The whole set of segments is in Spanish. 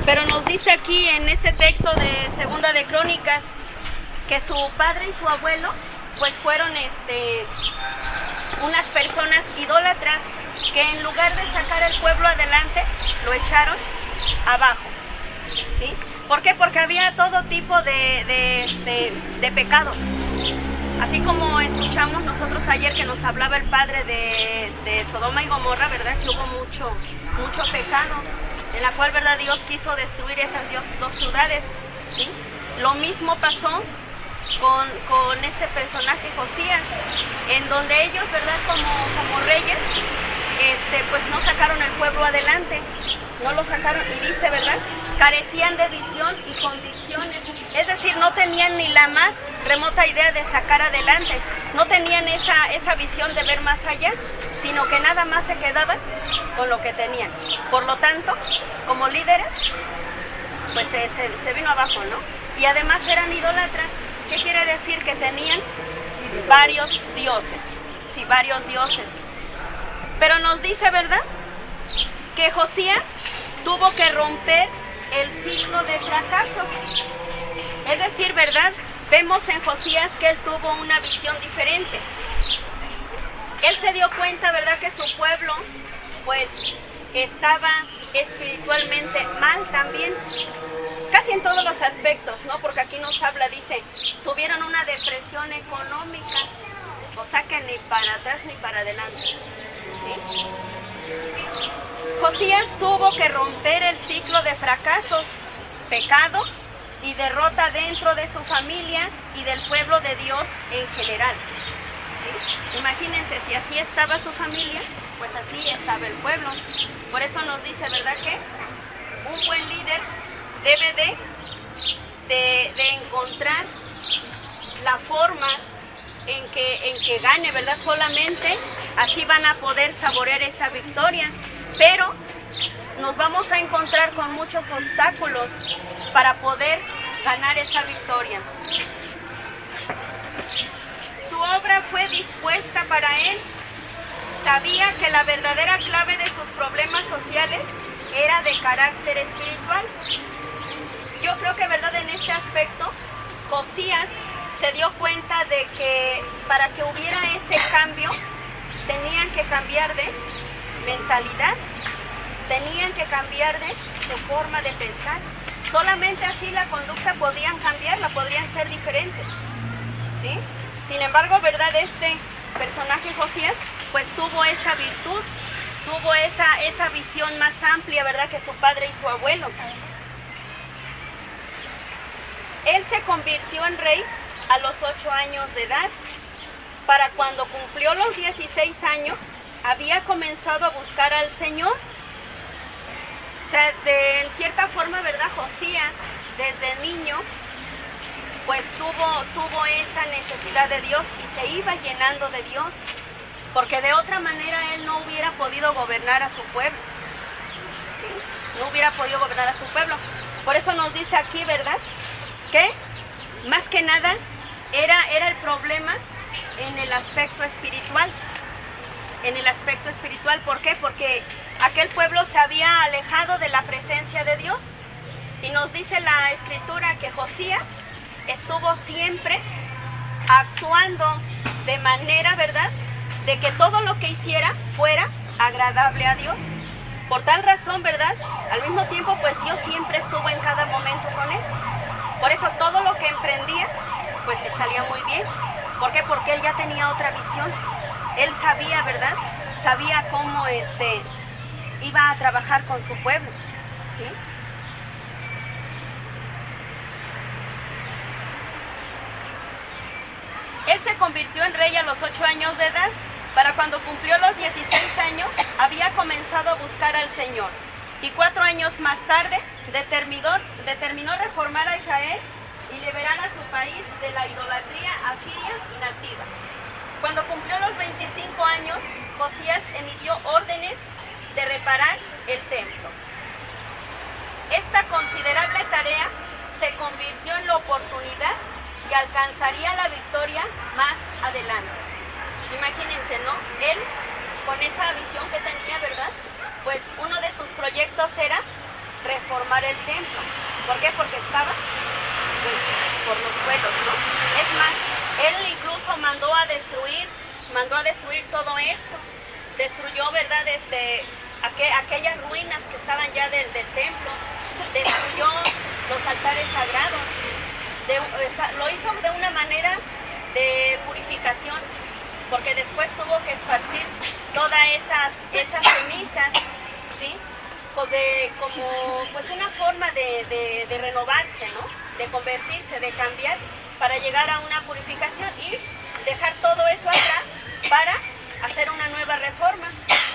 Pero nos dice aquí en este texto de Segunda de Crónicas que su padre y su abuelo pues fueron unas personas idólatras que en lugar de sacar al pueblo adelante lo echaron abajo, ¿sí? ¿Por qué? Porque había todo tipo de pecados. Así como escuchamos nosotros ayer que nos hablaba el padre de Sodoma y Gomorra, ¿verdad? Que hubo mucho pecado, en la cual, ¿verdad? Dios quiso destruir esas dos ciudades, ¿sí? Lo mismo pasó con este personaje Josías, en donde ellos, ¿verdad? Como reyes, pues no sacaron el pueblo adelante, no lo sacaron, y dice, ¿verdad? Carecían de visión y convicciones, es decir, no tenían ni la más remota idea de sacar adelante, no tenían esa visión de ver más allá, sino que nada más se quedaban con lo que tenían. Por lo tanto, como líderes, pues se vino abajo, ¿no? Y además eran idólatras. ¿Qué quiere decir? Que tenían varios dioses, sí, varios dioses. Pero nos dice, ¿verdad?, que Josías tuvo que romper el ciclo de fracasos. Es decir, ¿verdad?, vemos en Josías que él tuvo una visión diferente. Él se dio cuenta, ¿verdad?, que su pueblo pues estaba espiritualmente mal también, casi en todos los aspectos, ¿no? Porque aquí nos habla, dice, tuvieron una depresión económica, o sea que ni para atrás ni para adelante, ¿sí? Josías tuvo que romper el ciclo de fracasos, pecado y derrota dentro de su familia y del pueblo de Dios en general, ¿sí? Imagínense, si así estaba su familia, pues así estaba el pueblo. Por eso nos dice, ¿verdad?, que un buen líder debe de encontrar la forma en que gane, ¿verdad? Solamente así van a poder saborear esa victoria. Pero nos vamos a encontrar con muchos obstáculos para poder ganar esa victoria. Su obra fue dispuesta para él. Sabía que la verdadera clave de sus problemas sociales era de carácter espiritual. Yo creo que, ¿verdad?, en este aspecto, Josías se dio cuenta de que para que hubiera ese cambio, tenían que cambiar de mentalidad, tenían que cambiar de su forma de pensar. Solamente así la conducta podían cambiarla, podrían ser diferentes, ¿sí? Sin embargo, ¿verdad?, este personaje Josías, pues tuvo esa virtud, tuvo esa visión más amplia, ¿verdad?, que su padre y su abuelo. Él se convirtió en rey a los 8 años de edad. Para cuando cumplió los 16 años, había comenzado a buscar al Señor. O sea, en cierta forma, ¿verdad?, Josías, desde niño, pues tuvo esa necesidad de Dios y se iba llenando de Dios, porque de otra manera él no hubiera podido gobernar a su pueblo, ¿sí? No hubiera podido gobernar a su pueblo. Por eso nos dice aquí, ¿verdad?, que más que nada era el problema en el aspecto espiritual. En el aspecto espiritual, ¿por qué? Porque aquel pueblo se había alejado de la presencia de Dios. Y nos dice la Escritura que Josías estuvo siempre actuando de manera, ¿verdad?, de que todo lo que hiciera fuera agradable a Dios. Por tal razón, ¿verdad?, al mismo tiempo, pues Dios siempre estuvo en cada momento con él. Por eso todo lo que emprendía, pues le salía muy bien. ¿Por qué? Porque él ya tenía otra visión. Él sabía, ¿verdad?, sabía cómo iba a trabajar con su pueblo, ¿sí? Él se convirtió en rey a los 8 años de edad. Para cuando cumplió los 16 años, había comenzado a buscar al Señor. Y 4 años más tarde, determinó reformar a Israel y liberar a su país de la idolatría asiria y nativa. Cuando cumplió los 25 años, Josías emitió órdenes de reparar el templo. Esta considerable tarea se convirtió en la oportunidad que alcanzaría la victoria más adelante. Imagínense, ¿no? Él, con esa visión que tenía, ¿verdad?, pues uno de sus proyectos era reformar el templo. ¿Por qué? Porque estaba pues por los suelos, ¿no? Es más, él incluso mandó a destruir todo esto. Destruyó, ¿verdad? Aquellas ruinas que estaban ya del templo. Destruyó los altares sagrados. Lo hizo de una manera de purificación, porque después tuvo que esparcir todas esas cenizas, ¿sí? Como pues una forma de renovarse, ¿no? De convertirse, de cambiar, para llegar a una purificación y dejar todo eso atrás para hacer una nueva reforma.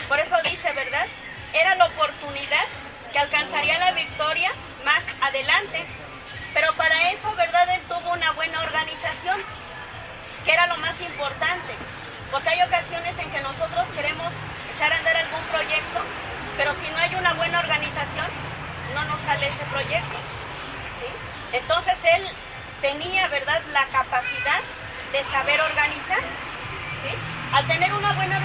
Por eso dice, ¿verdad? Era la oportunidad que alcanzaría la victoria más adelante. Pero para eso, ¿verdad? Él tuvo una buena organización, que era lo más importante. Porque hay ocasiones en que nosotros queremos echar a andar algún proyecto, pero si no hay una buena organización, no nos sale ese proyecto, ¿sí? Entonces él tenía, ¿verdad?, la capacidad de saber organizar, ¿sí? Al tener una buena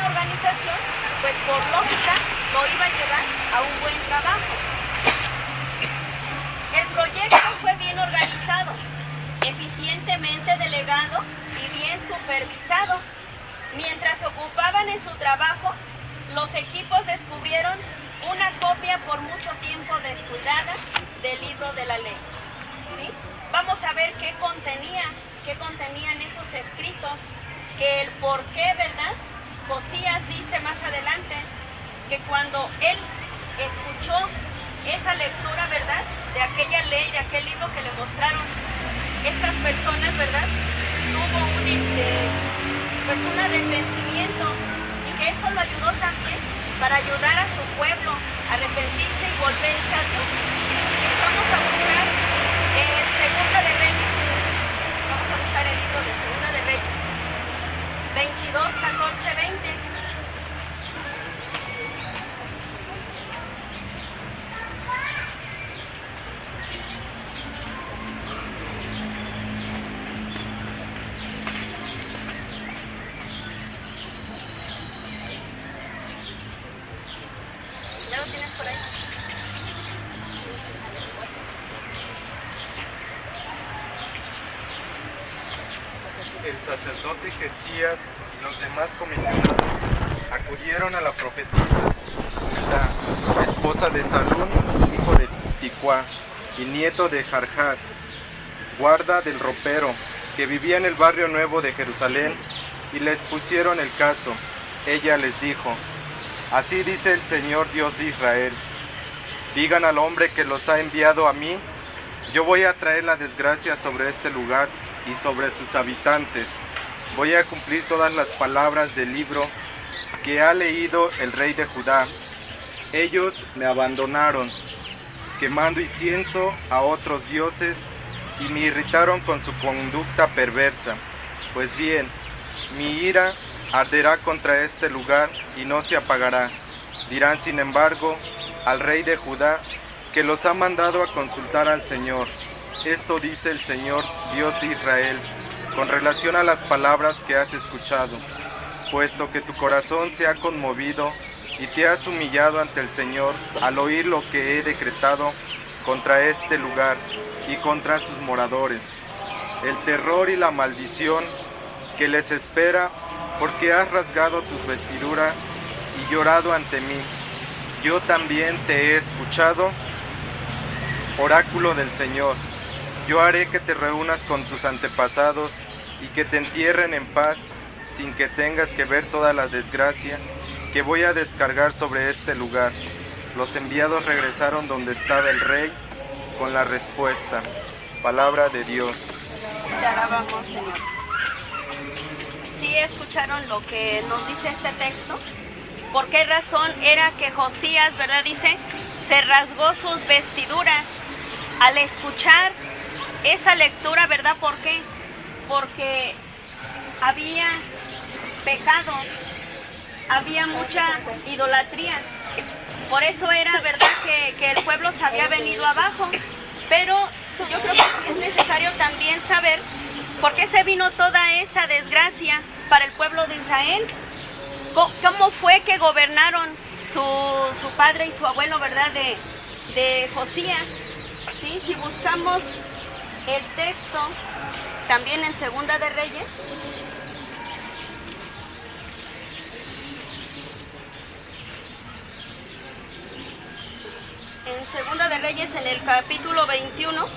organización, pues por lógica lo iba a llevar a un buen trabajo. El proyecto fue bien organizado, eficientemente delegado y bien supervisado. Mientras se ocupaban en su trabajo, los equipos descubrieron una copia por mucho tiempo descuidada del libro de la ley, ¿sí? Vamos a ver qué contenían esos escritos, que el por qué, ¿verdad? Josías dice más adelante que cuando él escuchó esa lectura, ¿verdad?, de aquella ley, de aquel libro que le mostraron estas personas, ¿verdad?, tuvo un arrepentimiento, y que eso lo ayudó también para ayudar a su pueblo a arrepentirse y volverse a Dios. Vamos a buscar en Segunda de Reyes, vamos a buscar el libro de Segunda de Reyes, 22, 14, 20. ¿Ya lo tienes por ahí? El sacerdote Jezías y los demás comisionados acudieron a la profetisa Hulda, esposa de Salún, hijo de Ticuá, y nieto de Jarjás, guarda del ropero, que vivía en el barrio nuevo de Jerusalén, y les pusieron el caso. Ella les dijo: así dice el Señor Dios de Israel, digan al hombre que los ha enviado a mí, yo voy a traer la desgracia sobre este lugar y sobre sus habitantes. Voy a cumplir todas las palabras del libro que ha leído el rey de Judá. Ellos me abandonaron, quemando incienso a otros dioses, y me irritaron con su conducta perversa. Pues bien, mi ira arderá contra este lugar y no se apagará. Dirán, sin embargo, al rey de Judá, que los ha mandado a consultar al Señor. Esto dice el Señor, Dios de Israel, con relación a las palabras que has escuchado. Puesto que tu corazón se ha conmovido y te has humillado ante el Señor al oír lo que he decretado contra este lugar y contra sus moradores, el terror y la maldición que les espera, porque has rasgado tus vestiduras y llorado ante mí. Yo también te he escuchado, oráculo del Señor. Yo haré que te reúnas con tus antepasados y que te entierren en paz, sin que tengas que ver toda la desgracia que voy a descargar sobre este lugar. Los enviados regresaron donde estaba el rey con la respuesta. Palabra de Dios. Te alabamos, Señor. ¿Sí escucharon lo que nos dice este texto? ¿Por qué razón era que Josías, verdad, dice, se rasgó sus vestiduras al escuchar esa lectura, verdad? ¿Por qué? Porque había pecado, había mucha idolatría. Por eso era, verdad, que el pueblo se había venido abajo. Pero yo creo que es necesario también saber por qué se vino toda esa desgracia para el pueblo de Israel. ¿Cómo fue que gobernaron su padre y su abuelo, verdad, de Josías, ¿sí? Si buscamos el texto también en Segunda de Reyes, en el capítulo 21,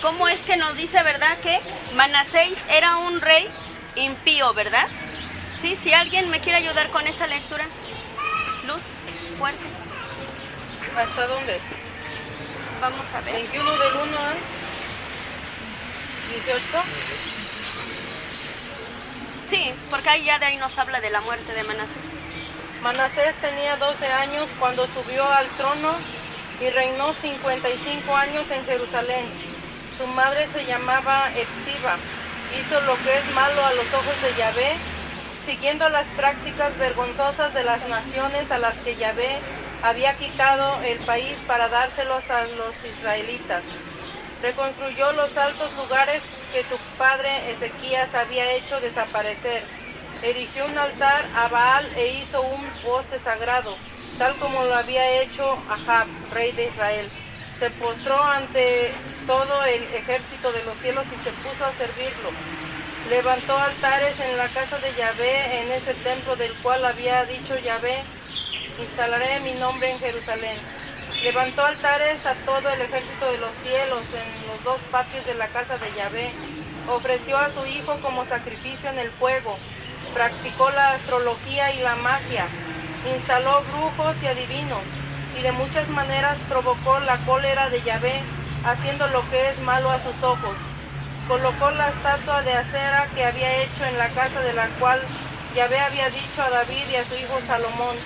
¿cómo es que nos dice, verdad, que Manasés era un rey impío, verdad? Sí, si alguien me quiere ayudar con esa lectura. Luz, fuerte. ¿Hasta dónde? Vamos a ver. 21 del 1 al 18. Sí, porque ahí ya de ahí nos habla de la muerte de Manasés. Manasés tenía 12 años cuando subió al trono y reinó 55 años en Jerusalén. Su madre se llamaba Epsiba. Hizo lo que es malo a los ojos de Yahvé, siguiendo las prácticas vergonzosas de las naciones a las que Yahvé había quitado el país para dárselos a los israelitas. Reconstruyó los altos lugares que su padre Ezequías había hecho desaparecer. Erigió un altar a Baal e hizo un poste sagrado, tal como lo había hecho Ahab, rey de Israel. Se postró ante todo el ejército de los cielos y se puso a servirlo. Levantó altares en la casa de Yahvé, en ese templo del cual había dicho Yahvé: instalaré mi nombre en Jerusalén. Levantó altares a todo el ejército de los cielos en los dos patios de la casa de Yahvé. Ofreció a su hijo como sacrificio en el fuego. Practicó la astrología y la magia. Instaló brujos y adivinos. Y de muchas maneras provocó la cólera de Yahvé, haciendo lo que es malo a sus ojos. Colocó la estatua de acera que había hecho en la casa de la cual Yahvé había dicho a David y a su hijo Salomón: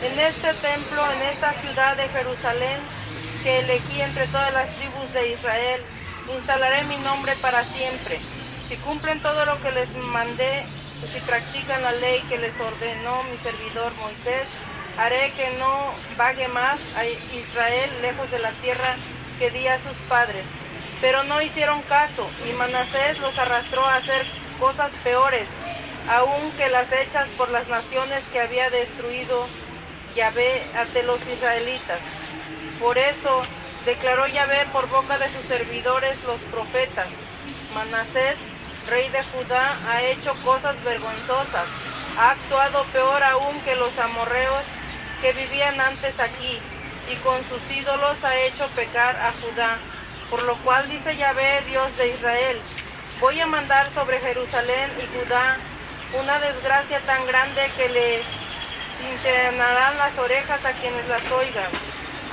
en este templo, en esta ciudad de Jerusalén, que elegí entre todas las tribus de Israel, instalaré mi nombre para siempre. Si cumplen todo lo que les mandé, y si practican la ley que les ordenó mi servidor Moisés, haré que no vague más a Israel lejos de la tierra que di a sus padres. Pero no hicieron caso, y Manasés los arrastró a hacer cosas peores, aun que las hechas por las naciones que había destruido Yahvé ante los israelitas. Por eso declaró Yahvé por boca de sus servidores los profetas: Manasés, rey de Judá, ha hecho cosas vergonzosas, ha actuado peor aún que los amorreos que vivían antes aquí, y con sus ídolos ha hecho pecar a Judá. Por lo cual dice Yahvé, Dios de Israel: voy a mandar sobre Jerusalén y Judá una desgracia tan grande que le inclinarán las orejas a quienes las oigan.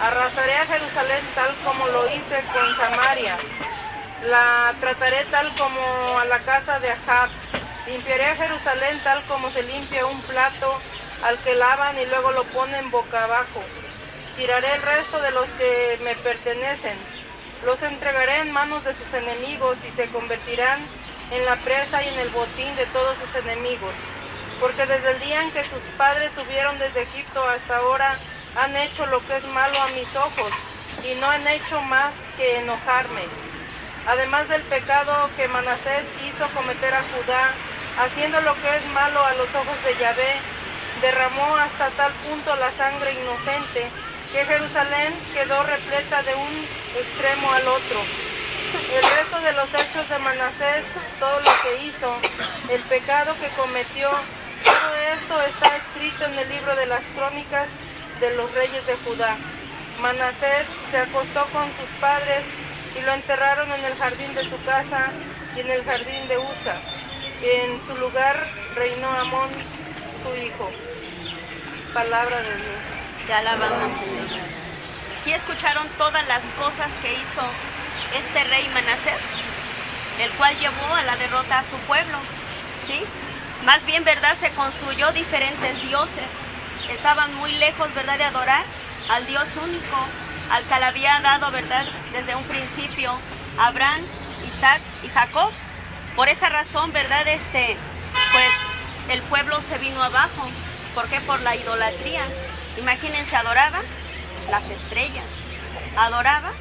Arrasaré a Jerusalén tal como lo hice con Samaria. La trataré tal como a la casa de Ahab. Limpiaré a Jerusalén tal como se limpia un plato al que lavan y luego lo ponen boca abajo. Tiraré el resto de los que me pertenecen. Los entregaré en manos de sus enemigos y se convertirán en la presa y en el botín de todos sus enemigos. Porque desde el día en que sus padres subieron desde Egipto hasta ahora han hecho lo que es malo a mis ojos y no han hecho más que enojarme. Además del pecado que Manasés hizo cometer a Judá, haciendo lo que es malo a los ojos de Yahvé, derramó hasta tal punto la sangre inocente que Jerusalén quedó repleta de un extremo al otro. El resto de los hechos de Manasés, todo lo que hizo, el pecado que cometió, todo esto está escrito en el libro de las crónicas de los reyes de Judá. Manasés se acostó con sus padres y lo enterraron en el jardín de su casa y en el jardín de Usa. En su lugar reinó Amón, su hijo. Palabra de Dios. Te alabamos, Señor. ¿Sí escucharon todas las cosas que hizo este rey Manasés, el cual llevó a la derrota a su pueblo? ¿Sí? Más bien, ¿verdad? Se construyó diferentes dioses. Estaban muy lejos, ¿verdad?, de adorar al Dios único, al que le había dado, ¿verdad?, desde un principio Abraham, Isaac y Jacob. Por esa razón, ¿verdad?, pues el pueblo se vino abajo. ¿Por qué? Por la idolatría. Imagínense, adoraba las estrellas, adoraba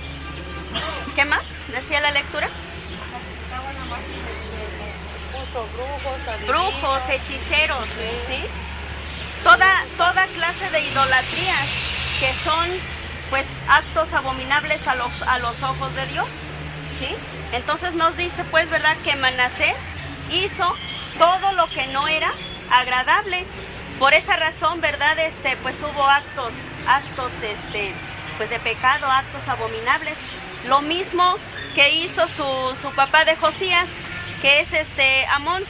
¿Qué más decía la lectura? Puso brujos, adivinos. Brujos, hechiceros, ¿sí? Toda clase de idolatrías que son pues actos abominables a los ojos de Dios, ¿sí? Entonces nos dice pues, ¿verdad?, que Manasés hizo todo lo que no era agradable. Por esa razón, ¿verdad?, pues hubo actos pues de pecado, actos abominables. Lo mismo que hizo su papá de Josías, que es Amón.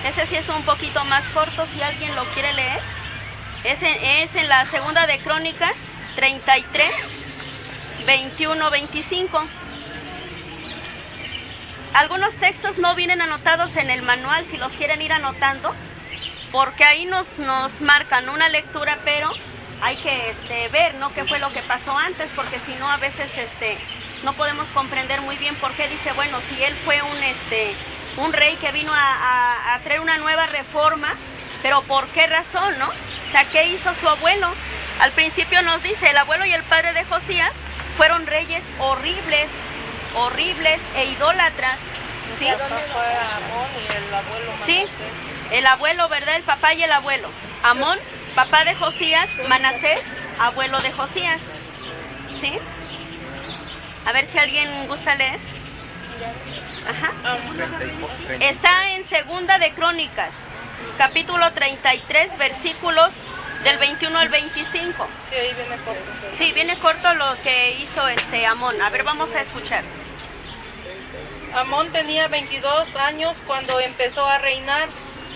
Ese sí es un poquito más corto, si alguien lo quiere leer. Es en la segunda de Crónicas 33, 21, 25. Algunos textos no vienen anotados en el manual, si los quieren ir anotando, porque ahí nos marcan una lectura, pero hay que ver, ¿no?, qué fue lo que pasó antes, porque si no a veces no podemos comprender muy bien por qué dice, bueno, si él fue un rey que vino a traer una nueva reforma, pero ¿por qué razón, no? O sea, ¿qué hizo su abuelo? Al principio nos dice, el abuelo y el padre de Josías fueron reyes horribles e idólatras, ¿sí? El papá fue Amón y el abuelo Manasés. Sí, el abuelo, ¿verdad? El papá y el abuelo. Amón, papá de Josías; Manasés, abuelo de Josías, ¿sí? A ver si alguien gusta leer. Ajá. Está en segunda de Crónicas, capítulo 33, versículos del 21 al 25. Sí, ahí viene corto. Sí, viene corto lo que hizo Amón. A ver, vamos a escuchar. Amón tenía 22 años cuando empezó a reinar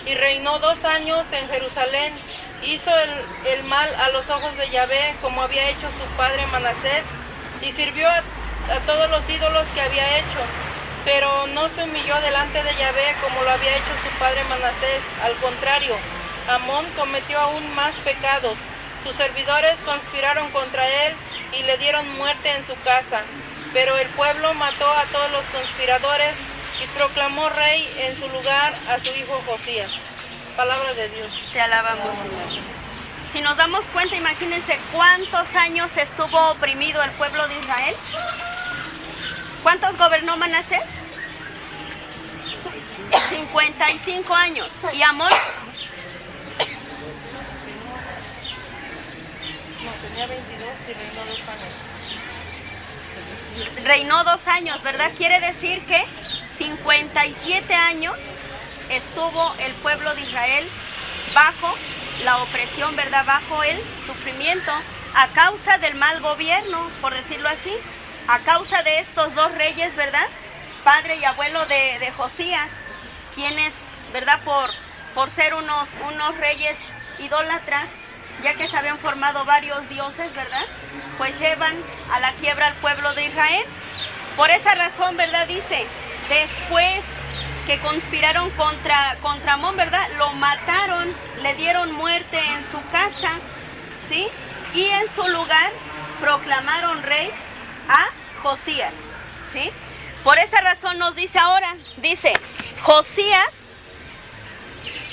y reinó 2 años en Jerusalén. Hizo el mal a los ojos de Yahvé, como había hecho su padre Manasés, y sirvió a todos los ídolos que había hecho. Pero no se humilló delante de Yahvé como lo había hecho su padre Manasés. Al contrario, Amón cometió aún más pecados. Sus servidores conspiraron contra él y le dieron muerte en su casa. Pero el pueblo mató a todos los conspiradores y proclamó rey en su lugar a su hijo Josías. Palabra de Dios. Te alabamos, Señor. Si nos damos cuenta, imagínense cuántos años estuvo oprimido el pueblo de Israel. ¿Cuántos gobernó Manasés? 55 años. ¿Y Amón? No, tenía 22 y reinó 2 años. Reinó 2 años, ¿verdad? Quiere decir que 57 años estuvo el pueblo de Israel bajo la opresión, ¿verdad? Bajo el sufrimiento a causa del mal gobierno, por decirlo así. A causa de estos 2 reyes, ¿verdad?, padre y abuelo de Josías, quienes, ¿verdad?, por ser unos reyes idólatras, ya que se habían formado varios dioses, ¿verdad?, pues llevan a la quiebra al pueblo de Israel. Por esa razón, ¿verdad?, dice, después que conspiraron contra Amón, ¿verdad?, lo mataron, le dieron muerte en su casa, ¿sí?, y en su lugar proclamaron rey a Josías, ¿sí? Por esa razón nos dice ahora, dice, Josías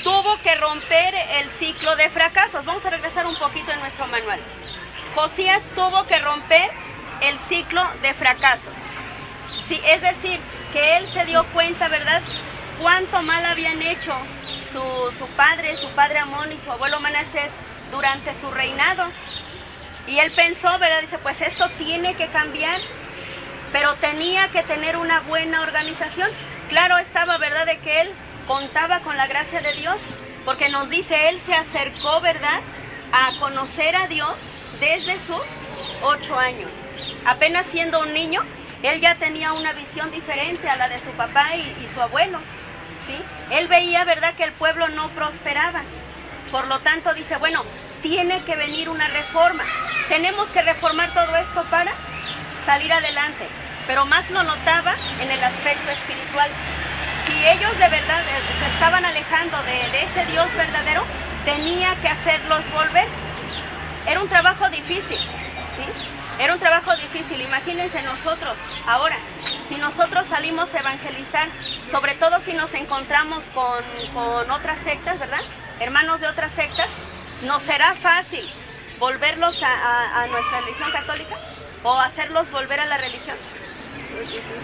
tuvo que romper el ciclo de fracasos. Vamos a regresar un poquito en nuestro manual. Josías tuvo que romper el ciclo de fracasos, ¿sí? Es decir, que él se dio cuenta, ¿verdad?, cuánto mal habían hecho su padre Amón y su abuelo Manasés durante su reinado. Y él pensó, ¿verdad?, dice, pues esto tiene que cambiar, pero tenía que tener una buena organización. Claro estaba, ¿verdad?, de que él contaba con la gracia de Dios, porque nos dice, él se acercó, ¿verdad?, a conocer a Dios desde sus 8 años. Apenas siendo un niño, él ya tenía una visión diferente a la de su papá y su abuelo, ¿sí? Él veía, ¿verdad?, que el pueblo no prosperaba. Por lo tanto, dice, bueno, tiene que venir una reforma. Tenemos que reformar todo esto para salir adelante. Pero más lo notaba en el aspecto espiritual. Si ellos de verdad se estaban alejando de ese Dios verdadero, tenía que hacerlos volver. Era un trabajo difícil, ¿sí? Era un trabajo difícil. Imagínense nosotros, ahora, si nosotros salimos a evangelizar, sobre todo si nos encontramos con otras sectas, ¿verdad?, hermanos de otras sectas, ¿nos será fácil volverlos a nuestra religión católica o hacerlos volver a la religión?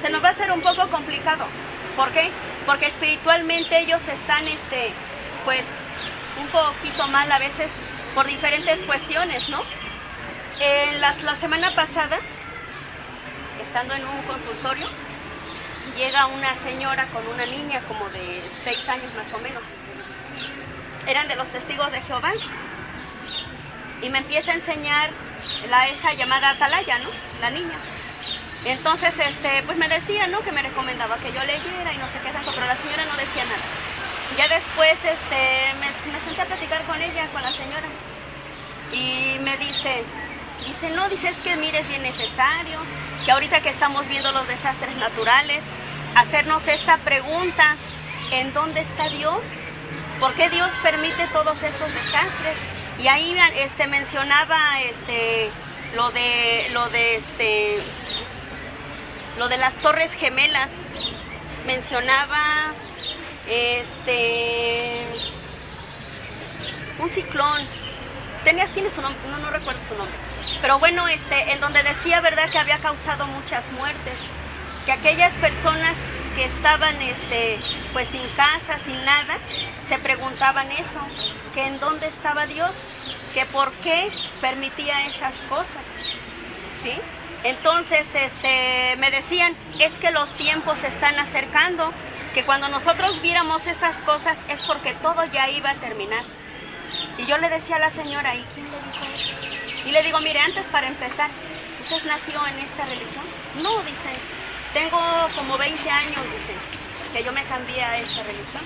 se nos va a hacer un poco complicado. ¿Por qué? Porque espiritualmente ellos están, pues, un poquito mal a veces por diferentes cuestiones, ¿no? La semana pasada, estando en un consultorio, llega una señora con una niña como de 6 años más o menos. Eran de los testigos de Jehová. Y me empieza a enseñar esa llamada Atalaya, ¿no? La niña. Entonces, pues me decía, ¿no? Que me recomendaba que yo leyera y no sé qué tanto, pero la señora no decía nada. Ya después, me senté a platicar con ella, con la señora. Y me dice, no, dice, es que mire, es bien necesario que ahorita que estamos viendo los desastres naturales, hacernos esta pregunta, ¿en dónde está Dios? ¿Por qué Dios permite todos estos desastres? Y ahí mencionaba lo de las Torres Gemelas, mencionaba un ciclón, tiene su nombre, no recuerdo su nombre, pero bueno, en donde decía, verdad, que había causado muchas muertes, que aquellas personas que estaban pues sin casa, sin nada, se preguntaban eso, que en dónde estaba Dios, que por qué permitía esas cosas, ¿sí? Entonces, me decían, es que los tiempos se están acercando, que cuando nosotros viéramos esas cosas es porque todo ya iba a terminar. Y yo le decía a la señora, ¿y quién le dijo eso? Y le digo, mire, antes para empezar, ¿usted nació en esta religión? No, dice, tengo como 20 años, dice, que yo me cambié a esta religión.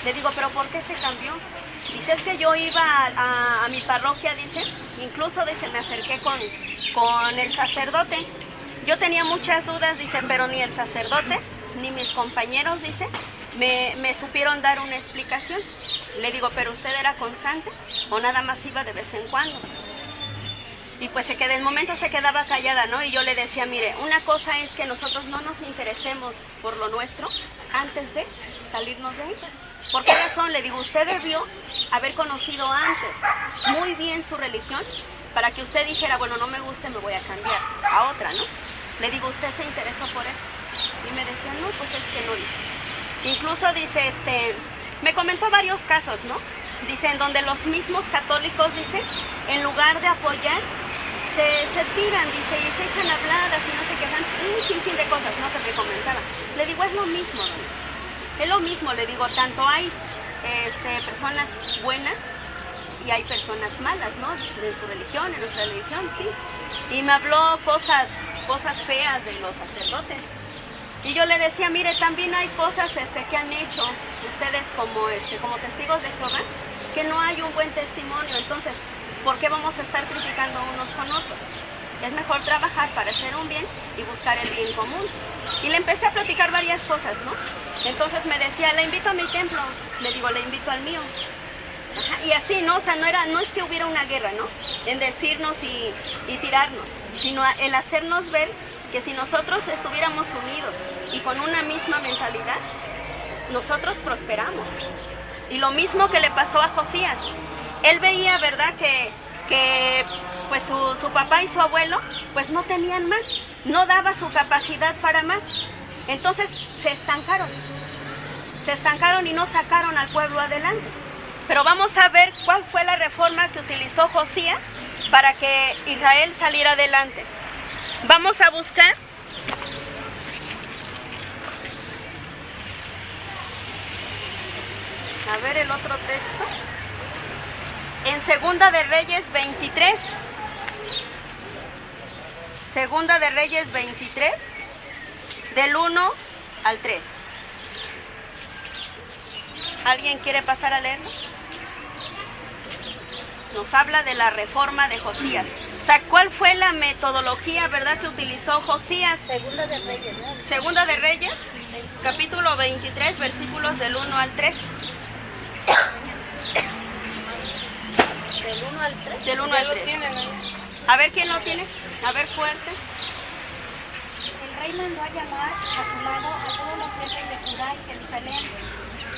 Le digo, ¿pero por qué se cambió? Dice, es que yo iba a mi parroquia, dice, incluso, dice, me acerqué con el sacerdote. Yo tenía muchas dudas, dice, pero ni el sacerdote, ni mis compañeros, dice, me supieron dar una explicación. Le digo, ¿pero usted era constante o nada más iba de vez en cuando? Y pues de momento se quedaba callada, ¿no? Y yo le decía, mire, una cosa es que nosotros no nos interesemos por lo nuestro antes de salirnos de ahí. ¿Por qué razón? Le digo, usted debió haber conocido antes muy bien su religión para que usted dijera, bueno, no me gusta, me voy a cambiar a otra, ¿no? Le digo, ¿usted se interesó por eso? Y me decía, no, pues es que no, dice. Incluso dice, me comentó varios casos, ¿no? Dice, en donde los mismos católicos, dice, en lugar de apoyar, se tiran, dice, y se echan habladas y no se quejan, un sinfín de cosas, ¿no? Que me comentaba. Le digo, es lo mismo, ¿no? Es lo mismo, le digo, tanto hay personas buenas y hay personas malas, ¿no? De su religión, en nuestra religión, sí. Y me habló cosas feas de los sacerdotes. Y yo le decía, mire, también hay cosas que han hecho ustedes como testigos de Jehová, que no hay un buen testimonio. Entonces, ¿por qué vamos a estar criticando unos con otros? Es mejor trabajar para hacer un bien y buscar el bien común. Y le empecé a platicar varias cosas, ¿no? Entonces me decía, la invito a mi templo. Le digo, le invito al mío. Ajá, y así, ¿no? O sea, no es que hubiera una guerra, ¿no? En decirnos y tirarnos, sino el hacernos ver que si nosotros estuviéramos unidos y con una misma mentalidad, nosotros prosperamos. Y lo mismo que le pasó a Josías. Él veía, ¿verdad?, que pues su papá y su abuelo pues no tenían más, no daba su capacidad para más. Entonces se estancaron y no sacaron al pueblo adelante. Pero vamos a ver cuál fue la reforma que utilizó Josías para que Israel saliera adelante. Vamos a buscar a ver el otro texto. En Segunda de Reyes 23. Segunda de Reyes 23, del 1 al 3. ¿Alguien quiere pasar a leerlo? Nos habla de la reforma de Josías. O sea, ¿cuál fue la metodología, verdad, que utilizó Josías? Segunda de Reyes, ¿no? Segunda de Reyes, capítulo 23, versículos del 1 al 3. Del 1 al 3. Del 1 al 3. A ver quién lo tiene. A ver, fuerte. El rey mandó a llamar a su lado a todos los jefes de Judá y Jerusalén.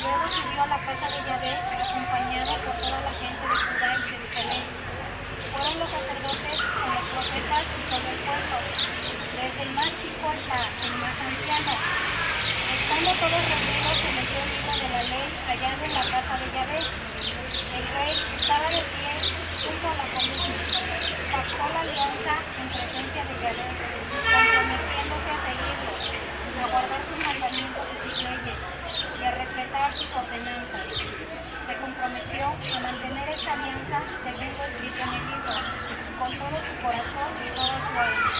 Luego subió a la casa de Yahvé, acompañado por toda la gente de Judá y Jerusalén. Fueron los sacerdotes con los profetas y todo el pueblo, desde el más chico hasta el el más anciano. Estando todos reunidos, se leyó el libro de la ley hallado en la casa de Yahvé. El rey estaba de pie junto a la comida. Pactó la alianza en presencia de Yahvé, comprometiéndose a seguirlo, a guardar sus mandamientos y sus leyes, y a respetar sus ordenanzas. Se comprometió a mantener esta alianza según lo escrito en el libro, con todo su corazón y toda su alma.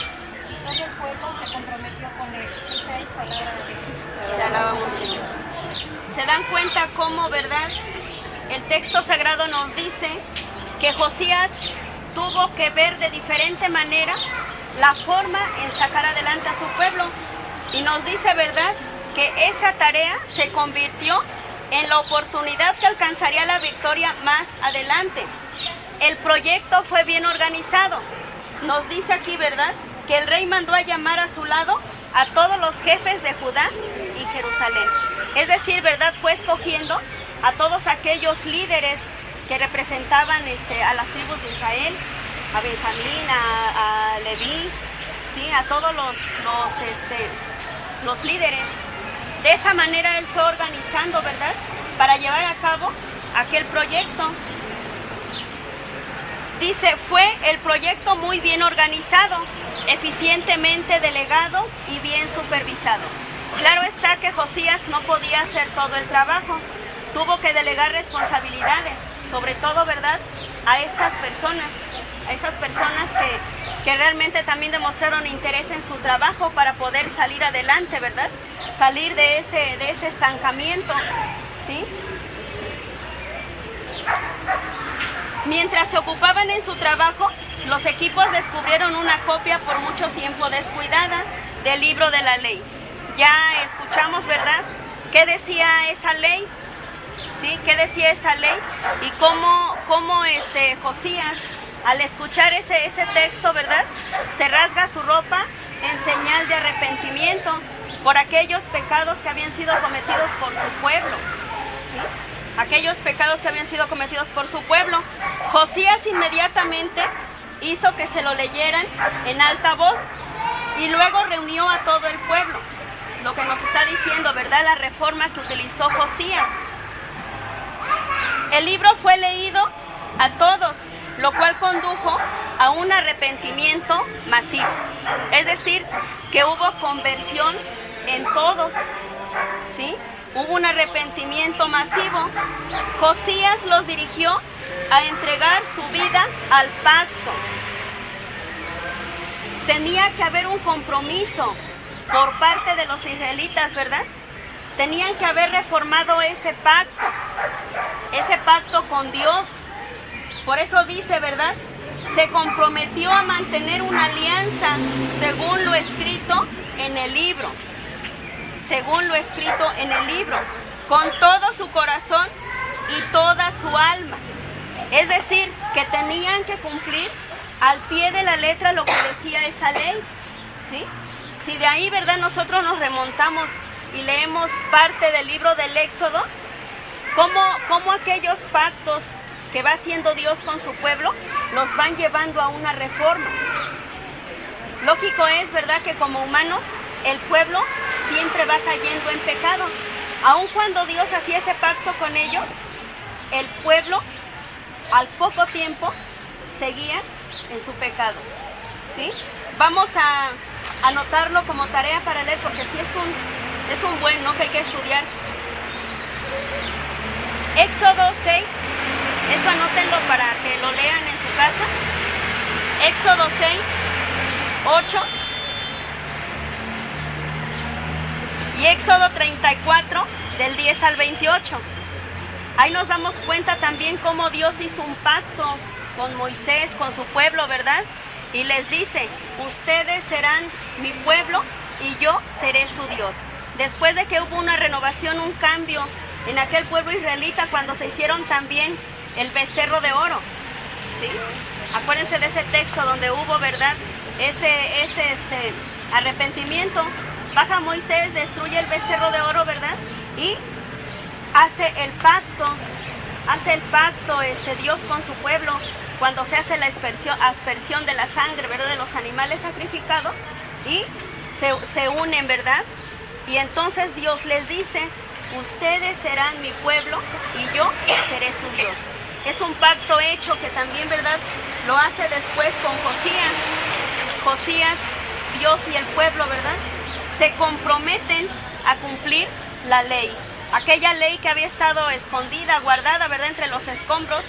Y todo el pueblo se comprometió con él. Esta es palabra de Dios. Te alabamos, Señor. ¿Se dan cuenta cómo, verdad? El texto sagrado nos dice que Josías tuvo que ver de diferente manera la forma en sacar adelante a su pueblo. Y nos dice, ¿verdad?, que esa tarea se convirtió en la oportunidad que alcanzaría la victoria más adelante. El proyecto fue bien organizado. Nos dice aquí, ¿verdad?, que el rey mandó a llamar a su lado a todos los jefes de Judá y Jerusalén. Es decir, ¿verdad?, fue escogiendo a todos aquellos líderes que representaban a las tribus de Israel, a Benjamín, a Leví, ¿sí?, a todos los líderes. De esa manera él fue organizando, ¿verdad?, para llevar a cabo aquel proyecto. Dice, fue el proyecto muy bien organizado, eficientemente delegado y bien supervisado. Claro está que Josías no podía hacer todo el trabajo, tuvo que delegar responsabilidades, sobre todo, ¿verdad?, a estas personas que realmente también demostraron interés en su trabajo para poder salir adelante, ¿verdad?, salir de ese estancamiento, ¿sí? Mientras se ocupaban en su trabajo, los equipos descubrieron una copia por mucho tiempo descuidada del libro de la ley. Ya escuchamos, ¿verdad?, qué decía esa ley, ¿sí?, qué decía esa ley y cómo Josías, al escuchar ese texto, ¿verdad?, se rasga su ropa en señal de arrepentimiento por aquellos pecados que habían sido cometidos por su pueblo, ¿sí?, aquellos pecados que habían sido cometidos por su pueblo. Josías inmediatamente hizo que se lo leyeran en alta voz y luego reunió a todo el pueblo. Lo que nos está diciendo, ¿verdad?, la reforma que utilizó Josías. El libro fue leído a todos, lo cual condujo a un arrepentimiento masivo. Es decir, que hubo conversión en todos, ¿sí? Hubo un arrepentimiento masivo. Josías los dirigió a entregar su vida al pacto. Tenía que haber un compromiso por parte de los israelitas, ¿verdad? Tenían que haber reformado ese pacto con Dios. Por eso dice, ¿verdad?, se comprometió a mantener una alianza según lo escrito en el libro. Según lo escrito en el libro, con todo su corazón y toda su alma. Es decir, que tenían que cumplir al pie de la letra lo que decía esa ley, ¿sí? Si de ahí, ¿verdad?, nosotros nos remontamos y leemos parte del libro del Éxodo, cómo aquellos pactos que va haciendo Dios con su pueblo los van llevando a una reforma. Lógico es, ¿verdad?, que como humanos el pueblo siempre va cayendo en pecado. Aun cuando Dios hacía ese pacto con ellos, el pueblo al poco tiempo seguía en su pecado, ¿sí? Vamos a anotarlo como tarea para leer, porque sí es un buen, ¿no?, que hay que estudiar. Éxodo 6, eso anótenlo para que lo lean en su casa. Éxodo 6, 8 y Éxodo 34, del 10 al 28. Ahí nos damos cuenta también cómo Dios hizo un pacto con Moisés, con su pueblo, ¿verdad? Y les dice, ustedes serán mi pueblo y yo seré su Dios. Después de que hubo una renovación, un cambio en aquel pueblo israelita cuando se hicieron también el becerro de oro, ¿sí? Acuérdense de ese texto donde hubo, ¿verdad?, ese arrepentimiento. Baja Moisés, destruye el becerro de oro, ¿verdad?, y hace el pacto Dios con su pueblo, cuando se hace la aspersión de la sangre, ¿verdad?, de los animales sacrificados, y se unen, ¿verdad? Y entonces Dios les dice, ustedes serán mi pueblo y yo seré su Dios. Es un pacto hecho que también, ¿verdad?, lo hace después con Josías. Josías, Dios y el pueblo, ¿verdad?, se comprometen a cumplir la ley. Aquella ley que había estado escondida, guardada, ¿verdad?, entre los escombros,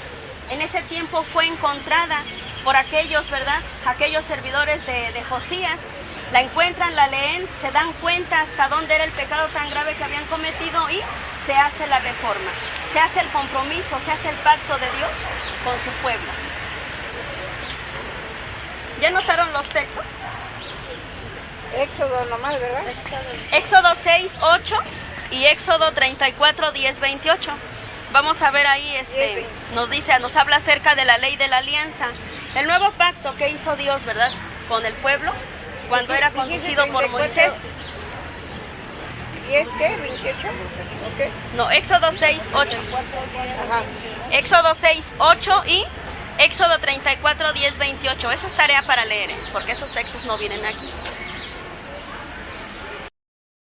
en ese tiempo fue encontrada por aquellos, ¿verdad?, aquellos servidores de Josías. La encuentran, la leen, se dan cuenta hasta dónde era el pecado tan grave que habían cometido y se hace la reforma, se hace el compromiso, se hace el pacto de Dios con su pueblo. ¿Ya notaron los textos? Éxodo nomás, ¿verdad? Éxodo 6, 8 y Éxodo 34, 10, 28. Vamos a ver ahí, nos habla acerca de la ley de la alianza. El nuevo pacto que hizo Dios, ¿verdad?, con el pueblo, cuando era conducido por Moisés. ¿Y es qué? ¿28? ¿Okay? No, Éxodo 6, 8. Ajá. Éxodo 6, 8 y Éxodo 34, 10, 28. Esa es tarea para leer, porque esos textos no vienen aquí.